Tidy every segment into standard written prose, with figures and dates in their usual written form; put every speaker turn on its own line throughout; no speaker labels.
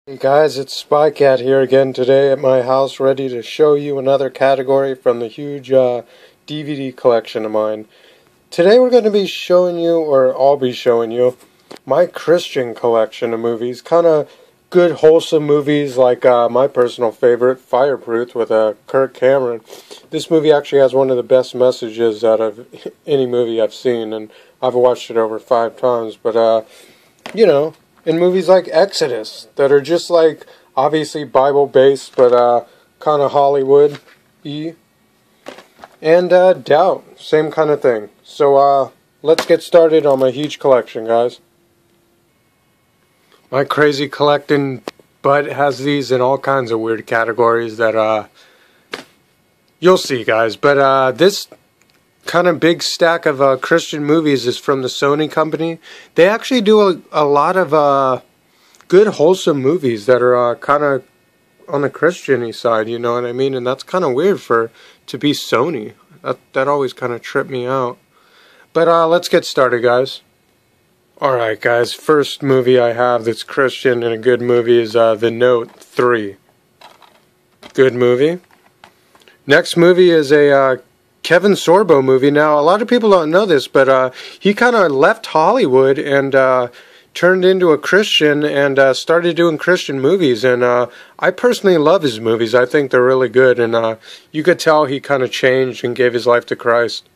Hey guys, it's SpyCat here again today at my house, ready to show you another category from the huge DVD collection of mine. Today we're going to be showing you, or I'll be showing you, my Christian collection of movies. Kind of good, wholesome movies like my personal favorite, Fireproof, with Kirk Cameron. This movie actually has one of the best messages out of any movie I've seen, and I've watched it over 5 times, but you know, in movies like Exodus, that are just like, obviously Bible-based, but kind of Hollywood-y. And Doubt, same kind of thing. So let's get started on my huge collection, guys. My crazy collecting butt has these in all kinds of weird categories that you'll see, guys. But this kind of big stack of Christian movies is from the Sony company. They actually do a lot of good, wholesome movies that are kind of on the Christian-y side, you know what I mean? And that's kind of weird to be Sony. That always kind of tripped me out. But let's get started, guys. Alright, guys, first movie I have that's Christian and a good movie is The Note 3. Good movie. Next movie is a Kevin Sorbo movie. Now, a lot of people don't know this, but he kind of left Hollywood and turned into a Christian and started doing Christian movies. And I personally love his movies. I think they're really good. And you could tell he kind of changed and gave his life to Christ.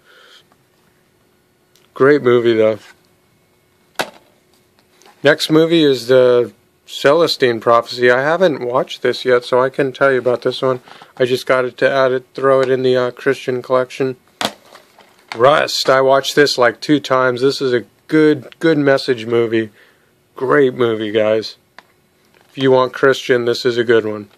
Great movie, though. Next movie is the Celestine Prophecy. I haven't watched this yet, so I couldn't tell you about this one. I just got it to throw it in the Christian collection. Rust. I watched this like 2 times. This is a good message movie. Great movie, guys. If you want Christian, this is a good one.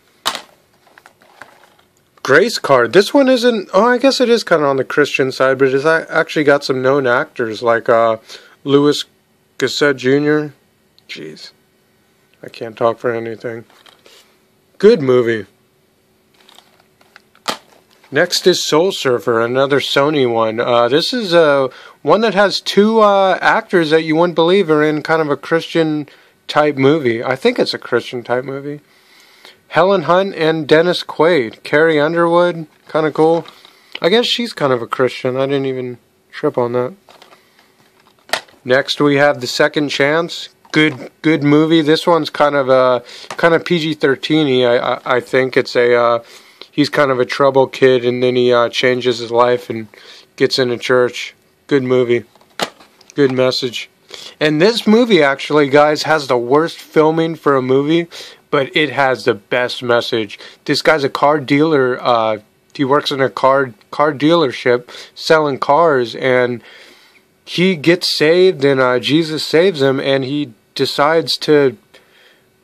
Grace Card. This one isn't... Oh, I guess it is kind of on the Christian side, but it's actually got some known actors like Louis Gossett Jr. Jeez. I can't talk for anything. Good movie. Next is Soul Surfer, another Sony one. This is one that has 2 actors that you wouldn't believe are in kind of a Christian-type movie. I think it's a Christian-type movie. Helen Hunt and Dennis Quaid. Carrie Underwood, kind of cool. I guess she's kind of a Christian. I didn't even trip on that. Next we have The Second Chance. Good movie. This one's kind of PG-13-y. I think it's he's kind of a troubled kid, and then he changes his life and gets into church. Good movie. Good message. And this movie actually, guys, has the worst filming for a movie, but it has the best message. This guy's a car dealer. He works in a car dealership selling cars, and he gets saved, and Jesus saves him, and he decides to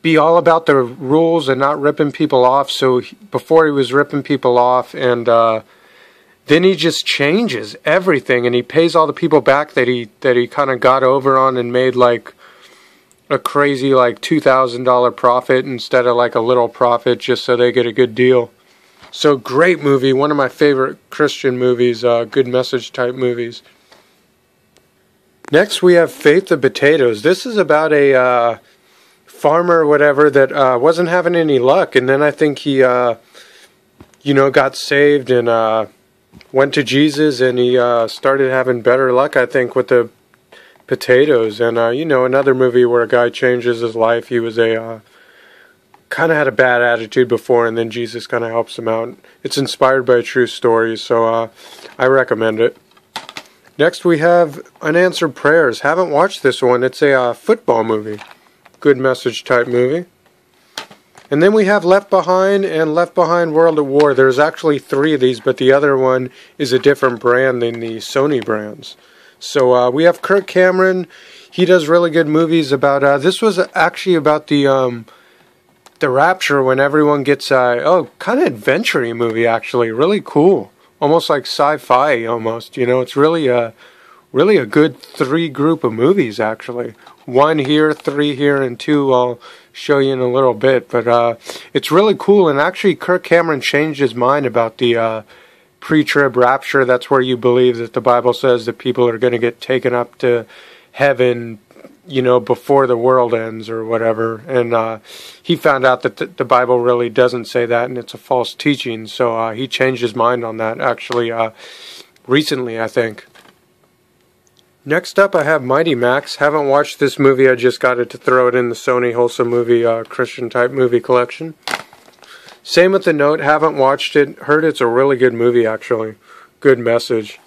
be all about the rules and not ripping people off. So before he was ripping people off, and then he just changes everything, and he pays all the people back that he kind of got over on and made like a crazy like $2,000 profit instead of like a little profit, just so they get a good deal. So great movie, one of my favorite Christian movies, good message type movies. Next we have Faith the Potatoes. This is about a farmer or whatever that wasn't having any luck, and then I think he got saved and went to Jesus, and he started having better luck, I think, with the potatoes. And another movie where a guy changes his life. He was kind of had a bad attitude before, and then Jesus kind of helps him out. It's inspired by a true story, so I recommend it. Next we have Unanswered Prayers. Haven't watched this one. It's a football movie. Good message type movie. And then we have Left Behind and Left Behind World at War. There's actually 3 of these, but the other one is a different brand than the Sony brands. So we have Kirk Cameron. He does really good movies about... this was actually about the rapture, when everyone gets... kind of adventure-y movie, actually. Really cool. Almost like sci-fi, almost. You know, it's really a good 3 group of movies, actually. 1 here, 3 here, and 2 I'll show you in a little bit. But it's really cool, and actually Kirk Cameron changed his mind about the pre-trib rapture. That's where you believe that the Bible says that people are going to get taken up to heaven, you know, before the world ends or whatever. And he found out that the Bible really doesn't say that, and it's a false teaching. So he changed his mind on that, actually, recently, I think. Next up, I have Mighty Max. Haven't watched this movie. I just got it to throw it in the Sony Wholesome Movie Christian type movie collection. Same with The Note. Haven't watched it. Heard it's a really good movie, actually. Good message.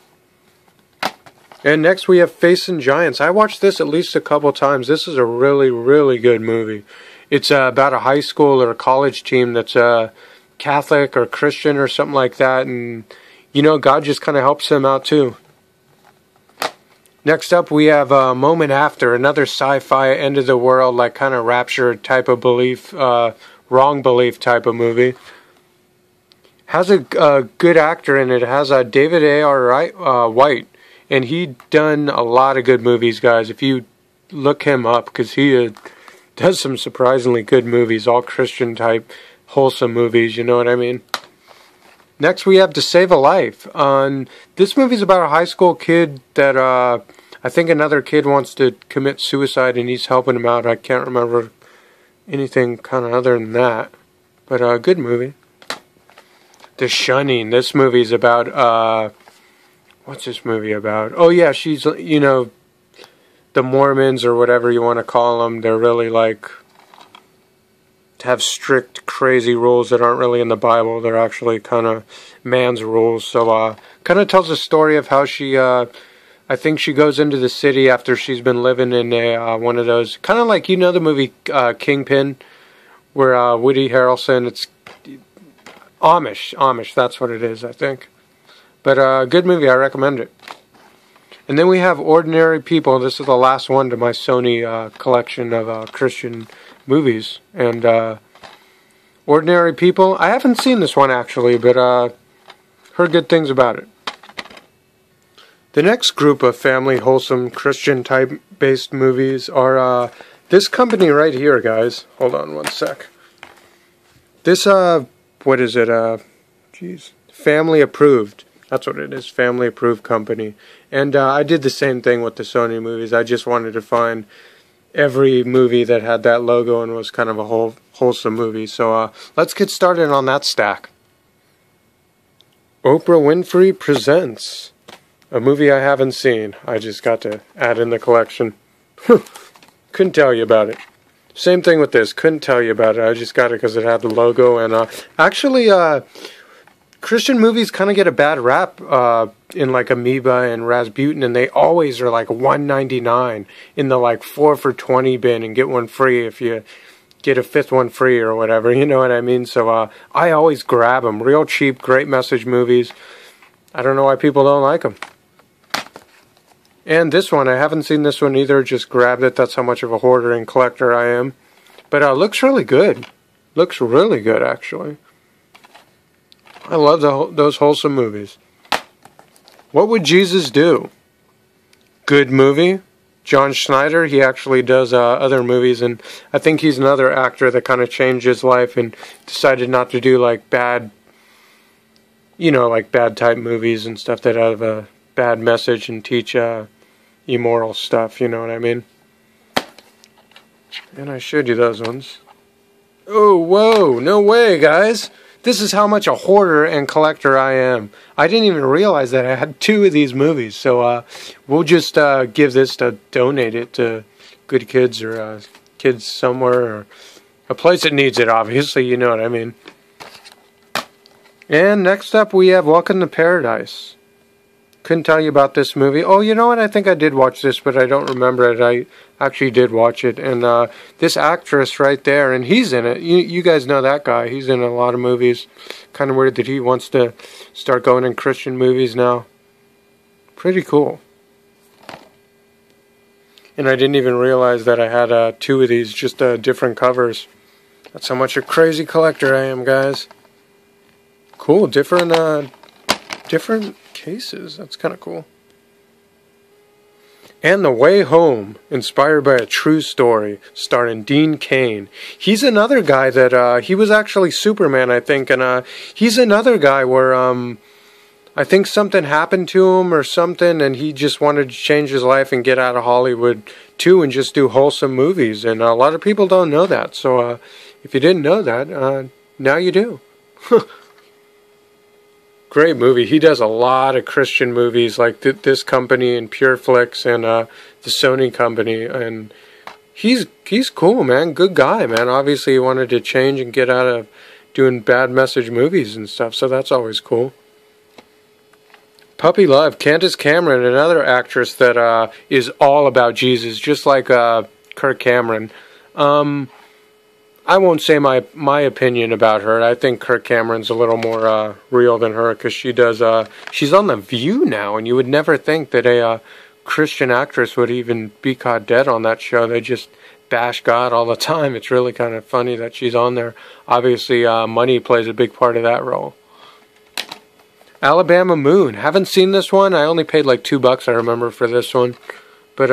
And next we have Facing Giants. I watched this at least a couple times. This is a really, really good movie. It's about a high school or a college team that's Catholic or Christian or something like that. And, you know, God just kind of helps them out too. Next up we have Moment After, another sci-fi end of the world, like kind of rapture type of belief, wrong belief type of movie. Has a good actor in it. It has David A.R. White. And he done a lot of good movies, guys. If you look him up, because he does some surprisingly good movies, all Christian type, wholesome movies, you know what I mean? Next we have To Save a Life. This movie's about a high school kid that I think another kid wants to commit suicide and he's helping him out. I can't remember anything kind of other than that. But good movie. The Shunning. This movie's about... what's this movie about? Oh yeah, she's, you know, the Mormons or whatever you want to call them. They're really like, have strict, crazy rules that aren't really in the Bible. They're actually kind of man's rules. So, kind of tells a story of how she, I think she goes into the city after she's been living in a, one of those, kind of like, you know the movie Kingpin, where Woody Harrelson, it's Amish, that's what it is, I think. But good movie, I recommend it. And then we have Ordinary People. This is the last one to my Sony collection of Christian movies. And Ordinary People, I haven't seen this one actually, but heard good things about it. The next group of family, wholesome, Christian type based movies are this company right here, guys. Hold on one sec. This, what is it? Family Approved. That's what it is, Family Approved Company. And I did the same thing with the Sony movies. I just wanted to find every movie that had that logo and was kind of a wholesome movie. So let's get started on that stack. Oprah Winfrey Presents, a movie I haven't seen. I just got to add in the collection. Couldn't tell you about it. Same thing with this. Couldn't tell you about it. I just got it because it had the logo. And actually... Christian movies kind of get a bad rap in like Amoeba and Rasputin, and they always are like $1.99 in the like 4 for $20 bin and get one free if you get a fifth one free or whatever, you know what I mean? So I always grab them. Real cheap, great message movies. I don't know why people don't like them. And this one, I haven't seen this one either, just grabbed it. That's how much of a hoarder and collector I am. But looks really good. Looks really good, actually. I love those wholesome movies. What Would Jesus Do? Good movie. John Schneider, he actually does other movies, and I think he's another actor that kind of changed his life and decided not to do like bad, you know, like bad type movies and stuff that have a bad message and teach immoral stuff, you know what I mean? And I showed you those ones. Oh, whoa, no way, guys. This is how much a hoarder and collector I am. I didn't even realize that I had 2 of these movies. So we'll just give this to donate it to good kids or kids somewhere or a place that needs it, obviously. You know what I mean. And next up we have Welcome to Paradise. Couldn't tell you about this movie. Oh, you know what? I think I did watch this, but I don't remember it. I actually did watch it. And this actress right there, and he's in it. You guys know that guy. He's in a lot of movies. Kind of weird that he wants to start going in Christian movies now. Pretty cool. And I didn't even realize that I had 2 of these, just different covers. That's how much a crazy collector I am, guys. Cool, different cases. That's kind of cool. And The Way Home, inspired by a true story, starring Dean Cain. He's another guy that, he was actually Superman, I think, and he's another guy where, I think something happened to him or something, and he just wanted to change his life and get out of Hollywood too and just do wholesome movies. And a lot of people don't know that. So if you didn't know that, now you do. Great movie. He does a lot of Christian movies like this company and Pure Flix and the Sony company. And he's cool, man. Good guy, man. Obviously he wanted to change and get out of doing bad message movies and stuff. So that's always cool. Puppy Love, Candace Cameron, another actress that is all about Jesus, just like Kirk Cameron. I won't say my opinion about her. I think Kirk Cameron's a little more real than her because she does. She's on The View now, and you would never think that a Christian actress would even be caught dead on that show. They just bash God all the time. It's really kind of funny that she's on there. Obviously, money plays a big part of that role. Alabama Moon. Haven't seen this one. I only paid like $2, I remember, for this one. But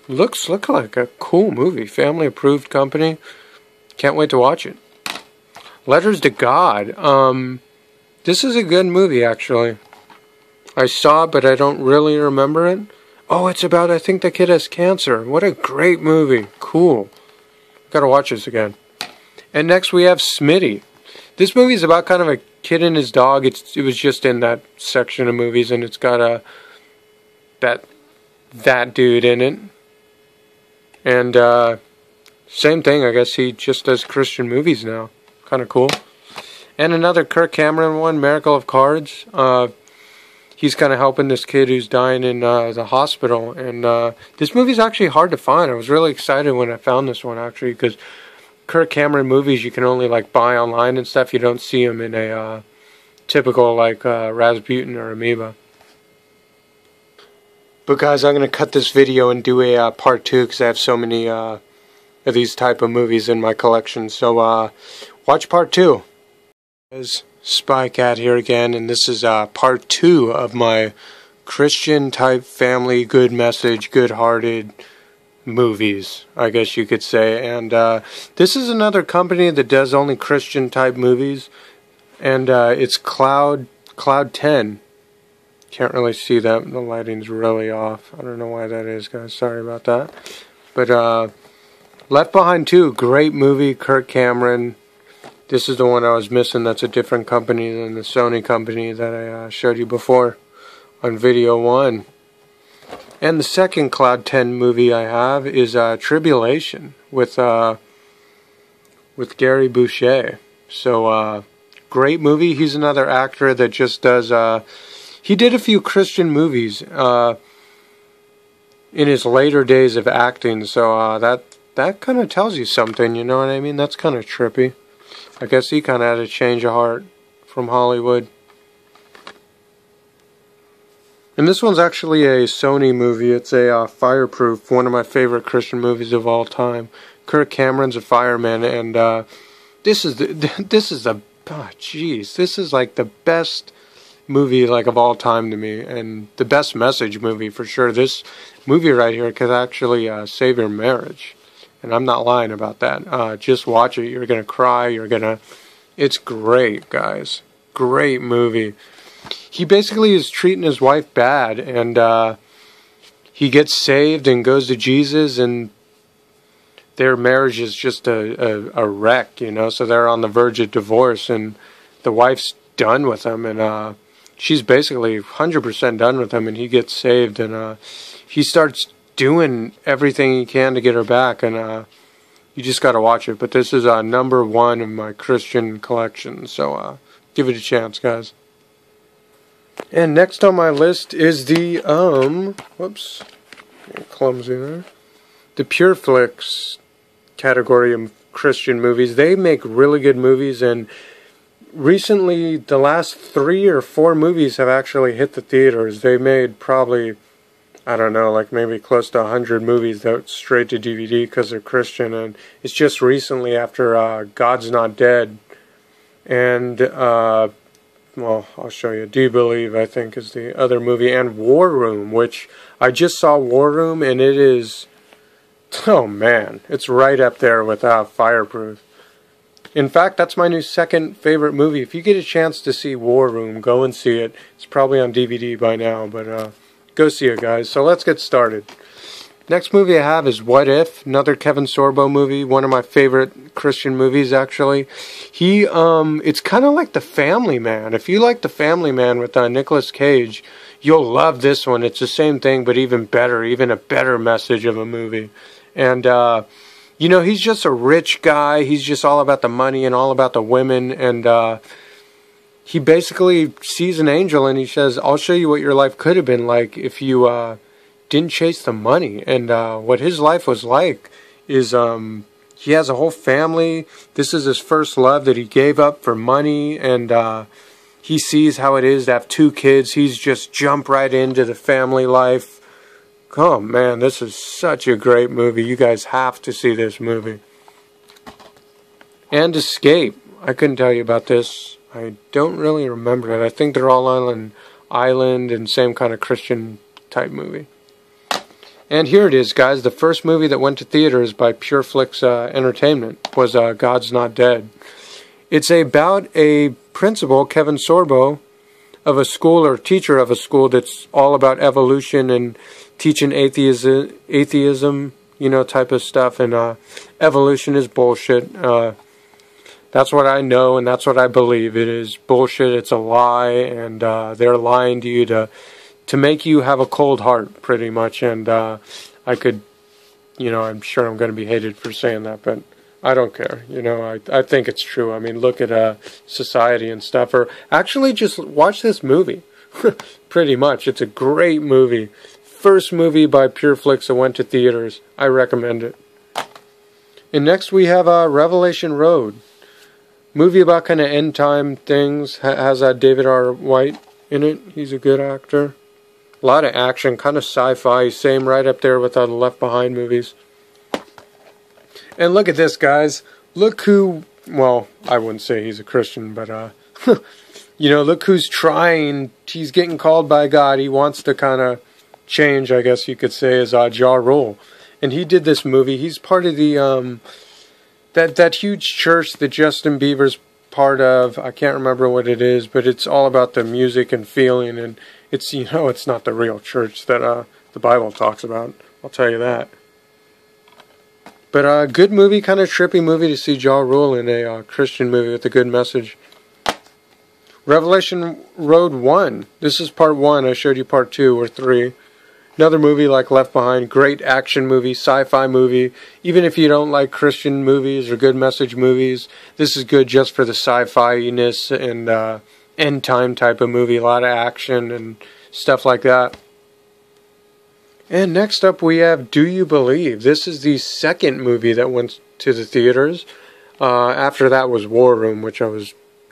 looks like a cool movie. Family approved company. Can't wait to watch it. Letters to God. This is a good movie, actually. I saw it, but I don't really remember it. Oh, it's about, I think the kid has cancer. What a great movie. Cool. Gotta watch this again. And next we have Smitty. This movie is about kind of a kid and his dog. It was just in that section of movies, and it's got that dude in it. And same thing, I guess he just does Christian movies now. Kind of cool. And another Kirk Cameron one, Miracle of Cards. He's kind of helping this kid who's dying in the hospital. And this movie's actually hard to find. I was really excited when I found this one, actually, because Kirk Cameron movies you can only like buy online and stuff. You don't see them in a typical like Rasputin or Amoeba. But guys, I'm going to cut this video and do a part 2 because I have so many of these type of movies in my collection. So watch part 2. There's Spy Cat here again, and this is part 2 of my Christian type family, good message, good-hearted movies, I guess you could say. And this is another company that does only Christian type movies, and it's Cloud 10. Can't really see that. The lighting's really off. I don't know why that is, guys. Sorry about that. But Left Behind 2, great movie, Kirk Cameron. This is the one I was missing. That's a different company than the Sony company that I showed you before on video 1. And the second Cloud 10 movie I have is Tribulation with Gary Boucher. So great movie. He's another actor that just does. He did a few Christian movies in his later days of acting. So that kind of tells you something. You know what I mean? That's kind of trippy. I guess he kind of had a change of heart from Hollywood. And this one's actually a Sony movie. It's a Fireproof, one of my favorite Christian movies of all time. Kirk Cameron's a fireman, and this is like the best movie like of all time to me, and the best message movie for sure. This movie right here could actually save your marriage. And I'm not lying about that. Just watch it. You're going to cry. It's great, guys. Great movie. He basically is treating his wife bad. And he gets saved and goes to Jesus. And their marriage is just a wreck, you know. So they're on the verge of divorce. And the wife's done with him. And she's basically 100% done with him. And he gets saved. And he starts doing everything he can to get her back, and you just got to watch it. But this is number 1 in my Christian collection, so give it a chance, guys. And next on my list is the whoops, clumsy there, the Pure Flix category of Christian movies. They make really good movies, and recently the last 3 or 4 movies have actually hit the theaters. They made probably, I don't know, like maybe close to 100 movies that straight to DVD because they're Christian. And it's just recently after God's Not Dead and, well, I'll show you. Do You Believe, I think, is the other movie. And War Room, which I just saw War Room, and it is, oh man, it's right up there with Fireproof. In fact, that's my new second favorite movie. If you get a chance to see War Room, go and see it. It's probably on DVD by now, but go see it, guys. So let's get started. Next movie I have is What If, another Kevin Sorbo movie, one of my favorite Christian movies, actually. It's kind of like The Family Man. If you like The Family Man with Nicolas Cage, you'll love this one. It's the same thing, but even better, even a better message of a movie. And, you know, he's just a rich guy. He's just all about the money and all about the women. And he basically sees an angel and he says, I'll show you what your life could have been like if you didn't chase the money. And what his life was like is he has a whole family. This is his first love that he gave up for money. And he sees how it is to have 2 kids. He's just jumped right into the family life. Oh man, this is such a great movie. You guys have to see this movie. And Escape. I couldn't tell you about this. I don't really remember it. I think they're all on an island and same kind of Christian type movie. And here it is, guys. The first movie that went to theaters by PureFlix Entertainment was God's Not Dead. It's about a principal, Kevin Sorbo, of a school or teacher of a school that's all about evolution and teaching atheism, you know, type of stuff. And evolution is bullshit. That's what I know and that's what I believe. It is bullshit. It's a lie. And they're lying to you to make you have a cold heart, pretty much. And I could, you know, I'm sure I'm going to be hated for saying that, but I don't care. You know, I think it's true. I mean, look at society and stuff. Or actually just watch this movie. Pretty much. It's a great movie. First movie by PureFlix that went to theaters. I recommend it. And next we have Revelation Road. Movie about kind of end time things. Has David R. White in it. He's a good actor. A lot of action. Kind of sci-fi. Same right up there with the Left Behind movies. And look at this, guys. Look who, well, I wouldn't say he's a Christian, but, you know, look who's trying. He's getting called by God. He wants to kind of change, I guess you could say, is Ja Rule. And he did this movie. He's part of the, that huge church that Justin Bieber's part of. I can't remember what it is, but it's all about the music and feeling. And it's, you know, it's not the real church that the Bible talks about. I'll tell you that. But good movie, kind of trippy movie to see Ja Rule in a Christian movie with a good message. Revelation Road 1. This is part 1. I showed you part 2 or 3. Another movie like Left Behind. Great action movie, sci-fi movie. Even if you don't like Christian movies or good message movies, this is good just for the sci-fi-ness and end time type of movie. A lot of action and stuff like that. And next up we have Do You Believe? This is the second movie that went to the theaters. After that was War Room, which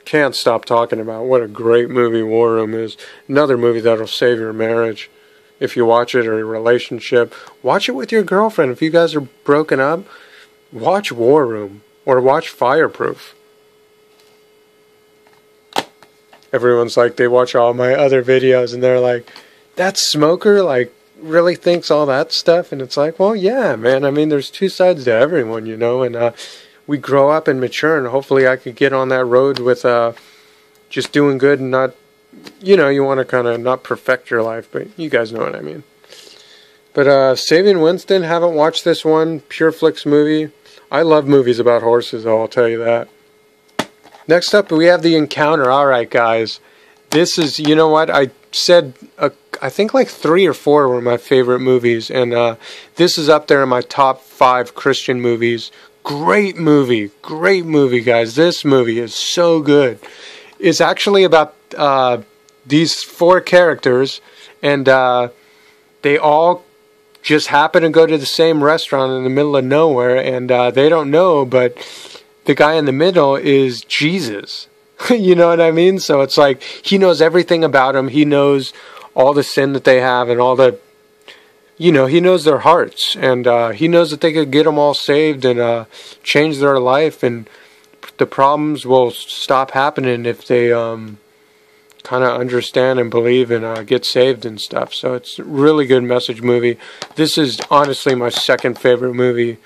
can't stop talking about. What a great movie War Room is. Another movie that'll save your marriage if you watch it, or your relationship. Watch it with your girlfriend. If you guys are broken up, watch War Room or watch Fireproof. Everyone's like, they watch all my other videos and they're like, that smoker, like, really thinks all that stuff. And it's like, well, yeah, man, I mean, there's 2 sides to everyone, you know. And we grow up and mature, and hopefully I could get on that road with just doing good and not, you know, you want to kind of not perfect your life, but you guys know what I mean. But Saving Winston, haven't watched this one. PureFlix movie. I love movies about horses, I'll tell you that. Next up we have The Encounter. Alright, guys, this is, you know what, I said I think like 3 or 4 were my favorite movies, and this is up there in my top 5 Christian movies. Great movie, guys. This movie is so good. It's actually about these 4 characters, and they all just happen to go to the same restaurant in the middle of nowhere, and they don't know, but the guy in the middle is Jesus. You know what I mean? So it's like he knows everything about them. He knows all the sin that they have and all the, you know, he knows their hearts, and he knows that they could get them all saved and change their life, and the problems will stop happening if they kind of understand and believe and get saved and stuff. So it's a really good message movie. This is honestly my second favorite movie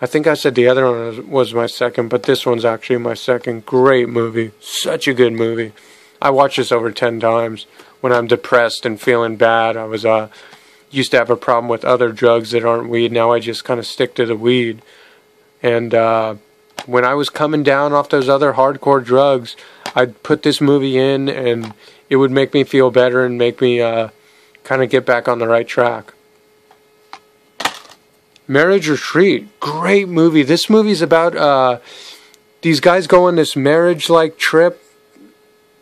I think I said the other one was my second, but this one's actually my second. Great movie. Such a good movie. I watch this over 10 times when I'm depressed and feeling bad. I was used to have a problem with other drugs that aren't weed. Now I just kind of stick to the weed. And when I was coming down off those other hardcore drugs, I'd put this movie in, and it would make me feel better and make me kind of get back on the right track. Marriage Retreat. Great movie. This movie's about these guys go on this marriage-like trip,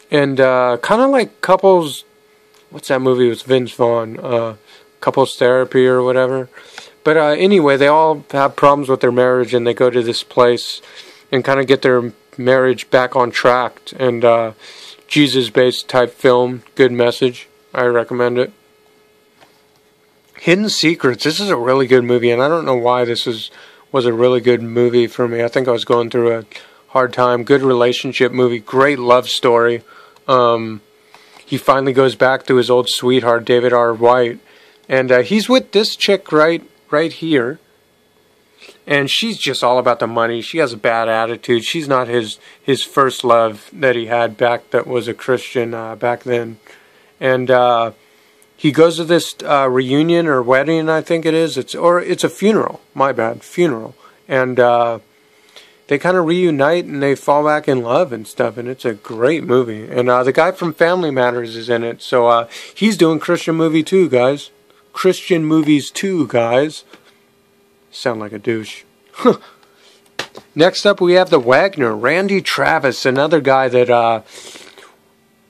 and kind of like couples. What's that movie with Vince Vaughn? Couples Therapy or whatever. But anyway, they all have problems with their marriage, and they go to this place and kind of get their marriage back on track. And Jesus-based type film. Good message. I recommend it. Hidden Secrets. This is a really good movie, and I don't know why this was a really good movie for me. I think I was going through a hard time. Good relationship movie. Great love story. He finally goes back to his old sweetheart, David R. White, and he's with this chick right here, and she's just all about the money. She has a bad attitude. She's not his first love that he had back, that was a Christian back then, and he goes to this reunion or wedding, I think it is. It's a funeral. My bad, funeral. And they kind of reunite and they fall back in love and stuff. And it's a great movie. And the guy from Family Matters is in it. So he's doing Christian movie too, guys. Christian movies too, guys. Sound like a douche. Next up, we have the Wagner, Randy Travis, another guy that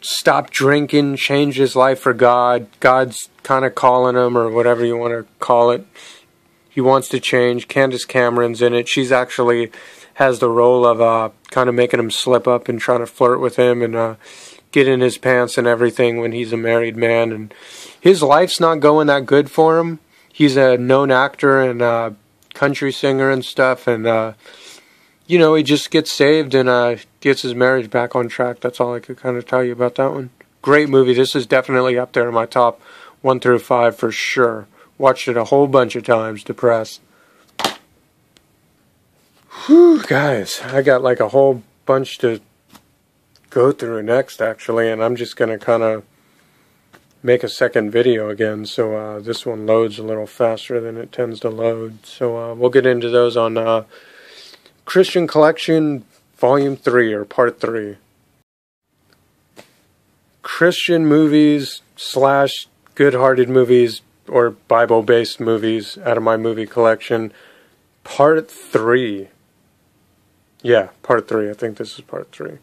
stopped drinking, changed his life for God. God's kind of calling him, or whatever you want to call it. He wants to change. Candace Cameron's in it. She's actually has the role of kind of making him slip up and trying to flirt with him and get in his pants and everything when he's a married man. And his life's not going that good for him. He's a known actor and country singer and stuff, and you know, he just gets saved and gets his marriage back on track. That's all I could kind of tell you about that one. Great movie. This is definitely up there in my top 1 through 5 for sure. Watched it a whole bunch of times, depressed. Whew, guys, I got like a whole bunch to go through next, actually, and I'm just going to kind of make a second video again, so this one loads a little faster than it tends to load. So we'll get into those on Christian Collection Volume 3 or Part 3. Christian movies / good-hearted movies or Bible-based movies out of my movie collection. Part 3. Yeah, Part 3. I think this is Part 3.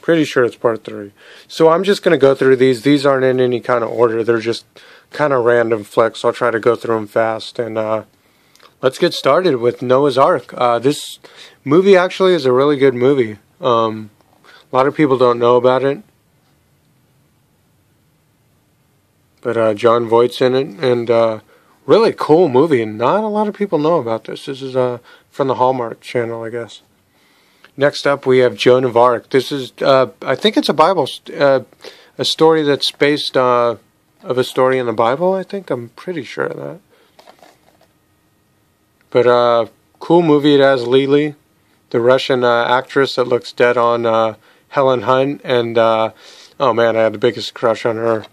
Pretty sure it's Part 3. So I'm just going to go through these. These aren't in any kind of order. They're just kind of random flicks. I'll try to go through them fast. And let's get started with Noah's Ark. This movie actually is a really good movie. A lot of people don't know about it. But John Voight's in it. And really cool movie. And not a lot of people know about this. This is from the Hallmark Channel, I guess. Next up, we have Joan of Arc. This is, I think it's a Bible, a story that's based of a story in the Bible, I think. I'm pretty sure of that. But cool movie. It has Lily, the Russian actress that looks dead on Helen Hunt. And, oh man, I had the biggest crush on her.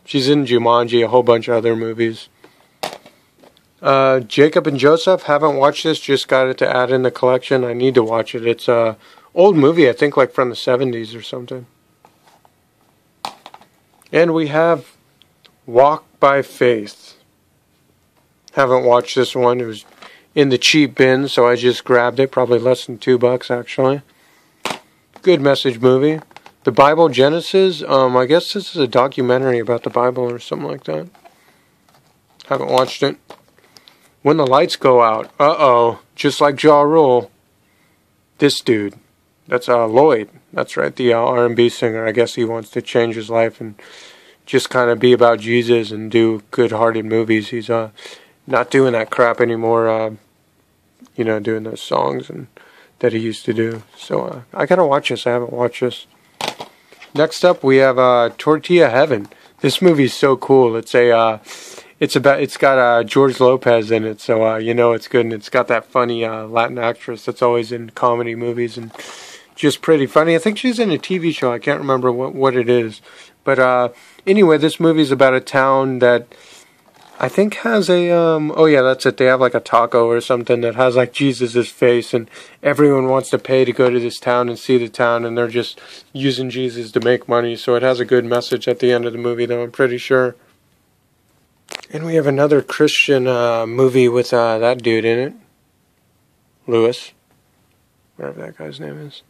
She's in Jumanji, a whole bunch of other movies. Jacob and Joseph, haven't watched this, just got it to add in the collection. I need to watch it. It's a old movie, I think like from the 70s or something. And we have Walk by Faith. Haven't watched this one. It was in the cheap bin, so I just grabbed it. Probably less than $2 actually. Good message movie. The Bible Genesis, I guess this is a documentary about the Bible or something like that. Haven't watched it. When the Lights Go Out. Uh-oh. Just like Ja Rule. This dude. That's Lloyd. That's right. The R&B singer. I guess he wants to change his life and just kind of be about Jesus and do good-hearted movies. He's not doing that crap anymore. You know, doing those songs and that he used to do. So I gotta watch this. I haven't watched this. Next up, we have Tortilla Heaven. This movie is so cool. It's It's got George Lopez in it, so you know it's good, and it's got that funny Latin actress that's always in comedy movies and just pretty funny. I think she's in a TV show. I can't remember what it is, but anyway, this movie's about a town that I think has a oh yeah, that's it. They have like a taco or something that has like Jesus's face, and everyone wants to pay to go to this town and see the town, and they're just using Jesus to make money. So it has a good message at the end of the movie, though, I'm pretty sure. And we have another Christian movie with that dude in it, Lewis, whatever that guy's name is.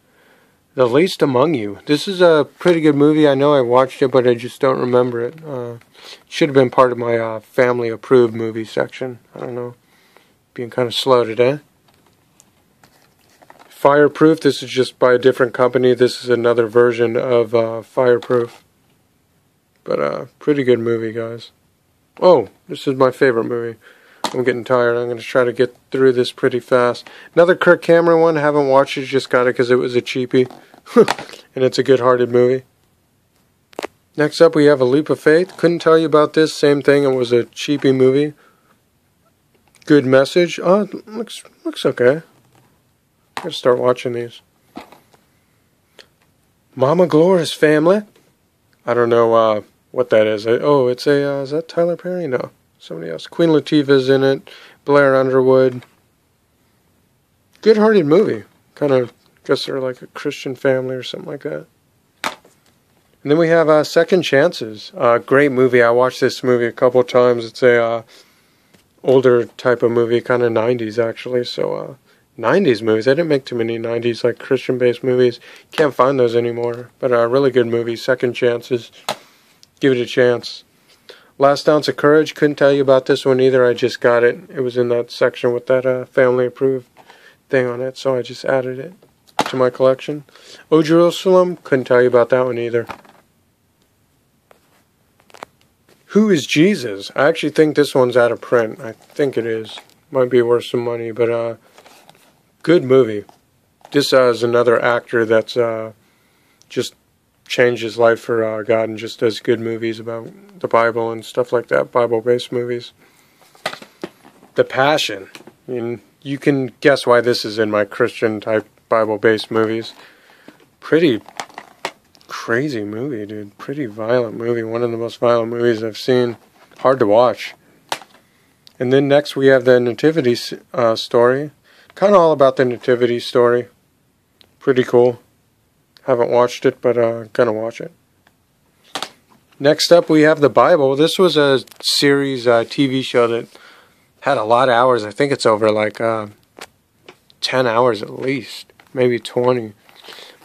The Least Among You. This is a pretty good movie. I know I watched it, but I just don't remember it. Should have been part of my family approved movie section. I don't know. Being kind of slow today. Fireproof. This is just by a different company. This is another version of Fireproof. But pretty good movie, guys. Oh, this is my favorite movie. I'm getting tired. I'm going to try to get through this pretty fast. Another Kirk Cameron one. Haven't watched it. Just got it because it was a cheapie. And it's a good-hearted movie. Next up, we have A Leap of Faith. Couldn't tell you about this. Same thing. It was a cheapie movie. Good message. Oh, it looks okay. I'm going to start watching these. Mama Gloria's Family. I don't know what that is. It's a... is that Tyler Perry? No. Somebody else. Queen Latifah's in it. Blair Underwood. Good-hearted movie. Kind of, guess they're like a Christian family or something like that. And then we have Second Chances. Great movie. I watched this movie a couple of times. It's a older type of movie, kind of 90s actually. So 90s movies. They didn't make too many 90s like Christian-based movies. Can't find those anymore. But a really good movie. Second Chances. Give it a chance. Last Ounce of Courage. Couldn't tell you about this one either. I just got it. It was in that section with that family approved thing on it, so I just added it to my collection. O Jerusalem. Couldn't tell you about that one either. Who is Jesus? I actually think this one's out of print. I think it is. Might be worth some money, but good movie. This is another actor that's just changed his life for God and just does good movies about the Bible and stuff like that, Bible-based movies. The Passion. I mean, you can guess why this is in my Christian-type Bible-based movies. Pretty crazy movie, dude. Pretty violent movie. One of the most violent movies I've seen. Hard to watch. And then next we have the Nativity story. Kind of all about the Nativity story. Pretty cool. Haven't watched it, but gonna watch it. Next up, we have the Bible. This was a series, TV show that had a lot of hours. I think it's over like 10 hours at least, maybe 20.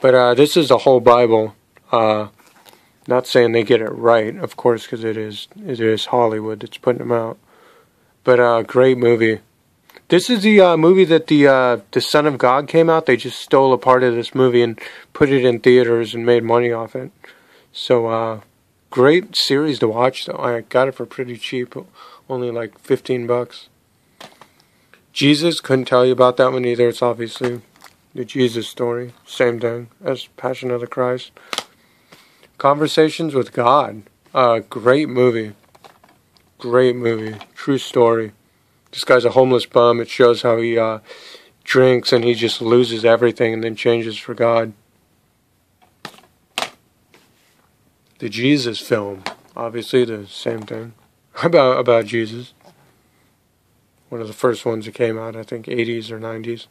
But this is the whole Bible. Not saying they get it right, of course, because it is Hollywood that's putting them out. But great movie. This is the movie that the Son of God came out. They just stole a part of this movie and put it in theaters and made money off it. So great series to watch, though. I got it for pretty cheap, only like $15. Jesus, couldn't tell you about that one either. It's obviously the Jesus story. Same thing as Passion of the Christ. Conversations with God. Great movie. Great movie. True story. This guy's a homeless bum. It shows how he drinks and he just loses everything and then changes for God. The Jesus film. Obviously the same thing. About Jesus. One of the first ones that came out, I think 80s or 90s.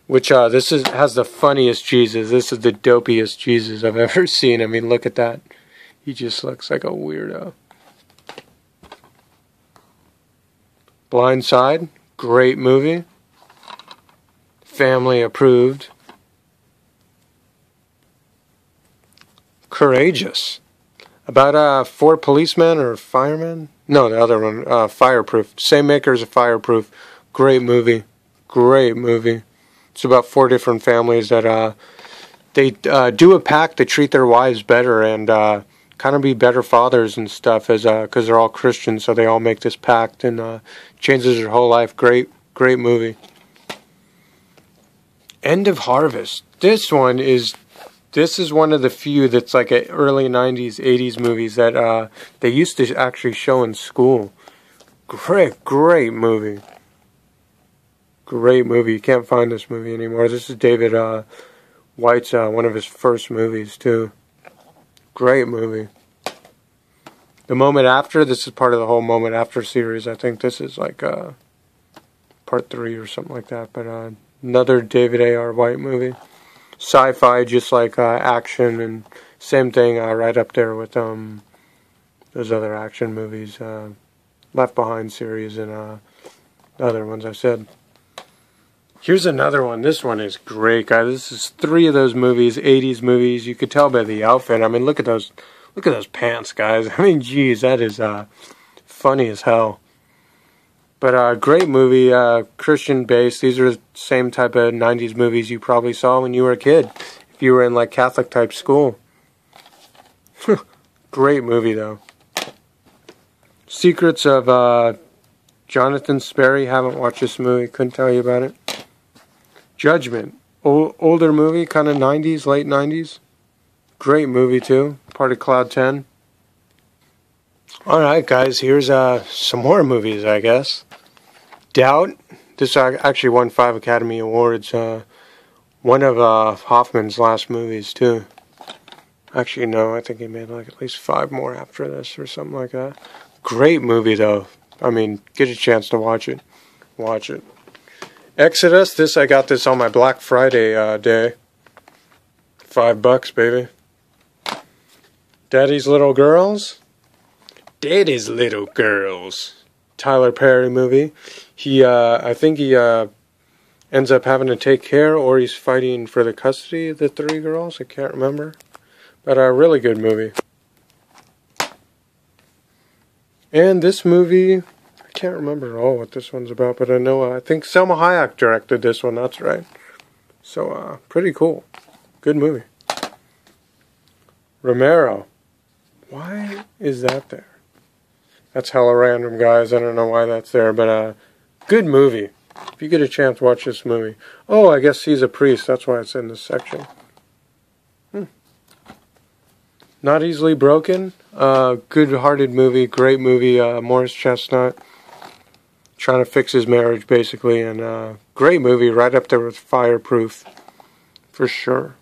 Which this has the funniest Jesus. This is the dopiest Jesus I've ever seen. I mean, look at that. He just looks like a weirdo. Blind Side, great movie. Family approved. Courageous. About 4 policemen or firemen? No, the other one, Fireproof. Same makers of Fireproof. Great movie. Great movie. It's about 4 different families that they do a pact to treat their wives better and kind of be better fathers and stuff, as because they're all Christians, so they all make this pact and changes their whole life. Great movie. End of Harvest. This one is This is one of the few that's like a early 90s, 80s movies that they used to actually show in school. Great movie. Great movie. You can't find this movie anymore. This is David White's one of his first movies, too. Great movie. The Moment After, this is part of the whole Moment After series. I think this is like part 3 or something like that. But another David A.R. White movie. Sci-fi, just like action, and same thing right up there with those other action movies. Left Behind series and other ones I said. Here's another one. This one is great, guys. This is 3 of those movies, 80s movies. You could tell by the outfit. I mean, look at those pants, guys. I mean, geez, that is funny as hell. But great movie, Christian based. These are the same type of 90s movies you probably saw when you were a kid, if you were in like Catholic type school. Great movie though. Secrets of Jonathan Sperry. Haven't watched this movie. Couldn't tell you about it. Judgment. Older movie, kind of 90s, late 90s. Great movie too. Part of Cloud 10. Alright guys, here's some more movies, I guess. Doubt. This actually won 5 Academy Awards. One of Hoffman's last movies too. Actually no, I think he made like at least 5 more after this or something like that. Great movie though. I mean, get a chance to watch it. Watch it. Exodus. I got this on my Black Friday day. $5, baby. Daddy's Little Girls. Daddy's Little Girls. Tyler Perry movie. I think he ends up having to take care, or he's fighting for the custody of the 3 girls. I can't remember. But a really good movie. And this movie, I can't remember at all what this one's about, but I think Selma Hayek directed this one, that's right. So, pretty cool. Good movie. Romero. Why is that there? That's hella random, guys. I don't know why that's there, but good movie. If you get a chance, watch this movie. Oh, I guess he's a priest. That's why it's in this section. Not Easily Broken. Good-hearted movie. Great movie. Morris Chestnut. Trying to fix his marriage, basically. And great movie. Right up there with Fireproof. For sure.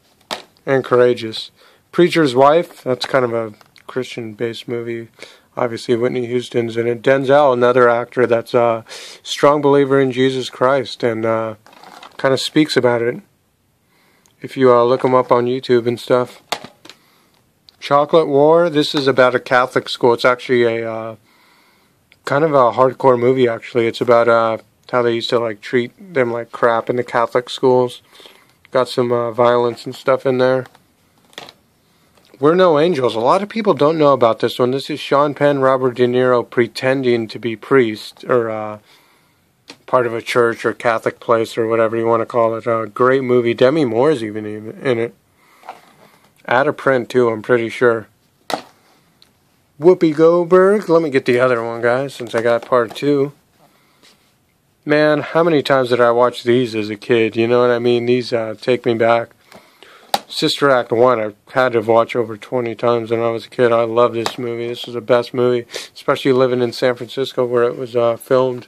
And Courageous. Preacher's Wife. That's kind of a Christian-based movie. Obviously, Whitney Houston's in it. Denzel, another actor that's a strong believer in Jesus Christ. And kind of speaks about it. If you look him up on YouTube and stuff. Chocolate War. This is about a Catholic school. It's actually a kind of a hardcore movie, actually. It's about how they used to like treat them like crap in the Catholic schools. Got some violence and stuff in there. We're No Angels. A lot of people don't know about this one. This is Sean Penn, Robert De Niro pretending to be priest or part of a church or Catholic place or whatever you want to call it. Great movie. Demi Moore's even in it. Out of print too, I'm pretty sure. Whoopi Goldberg. Let me get the other one, guys, since I got part 2. Man, how many times did I watch these as a kid? You know what I mean? These take me back. Sister Act 1, I had to watch over 20 times when I was a kid. I love this movie. This is the best movie, especially living in San Francisco where it was filmed.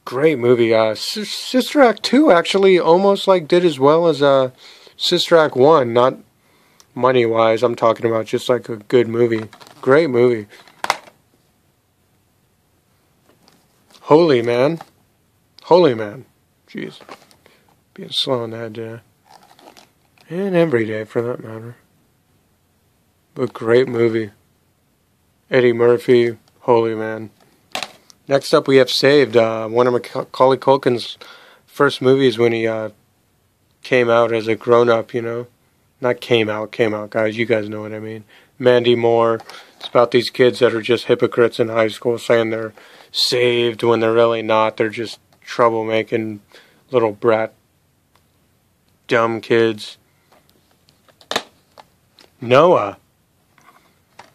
Great movie. Sister Act 2 actually almost like did as well as Sister Act 1, not money-wise. I'm talking about just like a good movie. Great movie. Holy Man. Holy Man. Jeez. Being slow on that day. And every day, for that matter. But great movie. Eddie Murphy. Holy Man. Next up we have Saved. One of Macaulay Culkin's first movies when he came out as a grown-up, you know. Not came out, guys. You guys know what I mean. Mandy Moore. It's about these kids that are just hypocrites in high school saying they're saved when they're really not. They're just troublemaking little brat, dumb kids. Noah.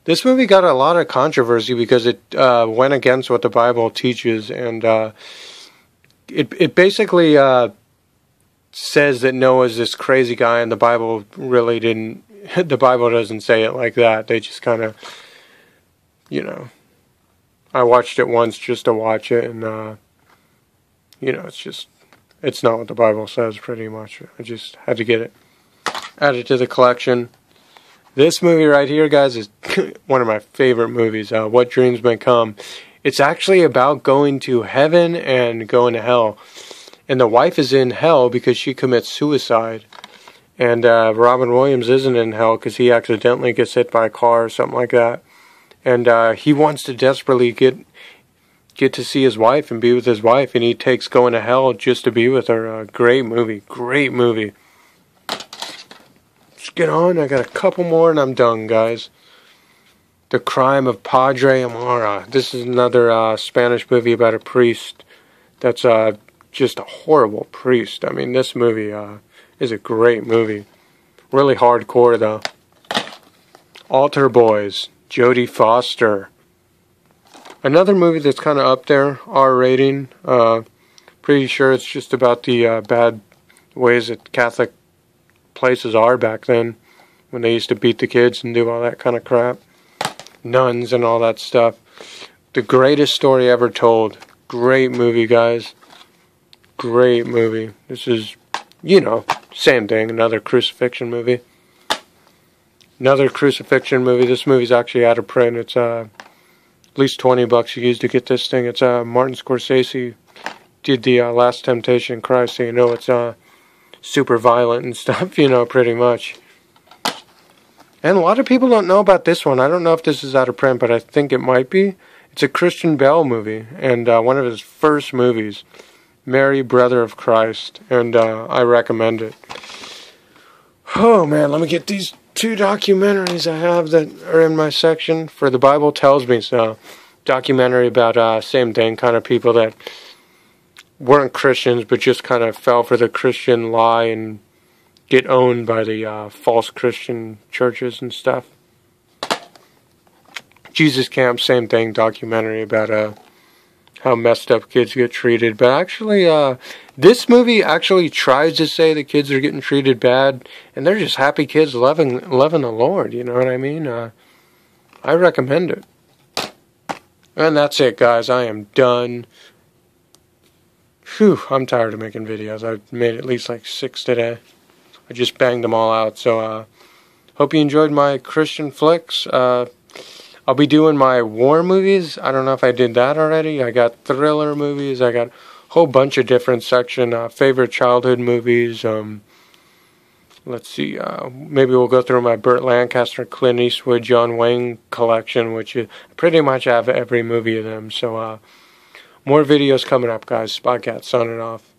This movie got a lot of controversy because it went against what the Bible teaches, and it basically says that Noah's this crazy guy, and the Bible really didn't. The Bible doesn't say it like that. They just kind of, you know. I watched it once just to watch it, and you know, it's not what the Bible says. Pretty much, I just had to get it added to the collection. This movie right here, guys, is one of my favorite movies. What Dreams May Come. It's actually about going to heaven and going to hell. And the wife is in hell because she commits suicide. And Robin Williams isn't in hell because he accidentally gets hit by a car or something like that. And he wants to desperately get to see his wife and be with his wife. And he takes going to hell just to be with her. Great movie. Great movie. Let's get on. I got a couple more and I'm done, guys. The Crime of Padre Amara. This is another Spanish movie about a priest that's just a horrible priest. I mean, this movie is a great movie. Really hardcore, though. Altar Boys. Jodie Foster. Another movie that's kind of up there, R rating. Pretty sure it's just about the bad ways that Catholic places are back then, when they used to beat the kids and do all that kind of crap. Nuns and all that stuff. The Greatest Story Ever Told. Great movie, guys. Great movie. This is, you know, same thing. Another crucifixion movie. Another crucifixion movie. This movie's actually out of print. It's at least $20 you used to get this thing. It's Martin Scorsese did the Last Temptation of Christ, so you know it's super violent and stuff, you know, pretty much. And a lot of people don't know about this one. I don't know if this is out of print, but I think it might be. It's a Christian Bale movie, and one of his first movies, Mary, Brother of Christ, and I recommend it. Oh man, let me get these two documentaries I have that are in my section for The Bible Tells Me So. Documentary about same thing, kind of people that weren't Christians, but just kind of fell for the Christian lie and get owned by the false Christian churches and stuff. Jesus Camp, same thing, documentary about how messed up kids get treated. But actually, this movie actually tries to say the kids are getting treated bad, and they're just happy kids loving the Lord, you know what I mean? I recommend it. And that's it, guys. I am done. Whew, I'm tired of making videos. I've made at least like 6 today. I just banged them all out. So, hope you enjoyed my Christian flicks. I'll be doing my war movies. I don't know if I did that already. I got thriller movies. I got a whole bunch of different sections. Favorite childhood movies. Let's see. Maybe we'll go through my Burt Lancaster, Clint Eastwood, John Wayne collection, which pretty much have every movie of them. So, more videos coming up, guys. Spotcat signing off.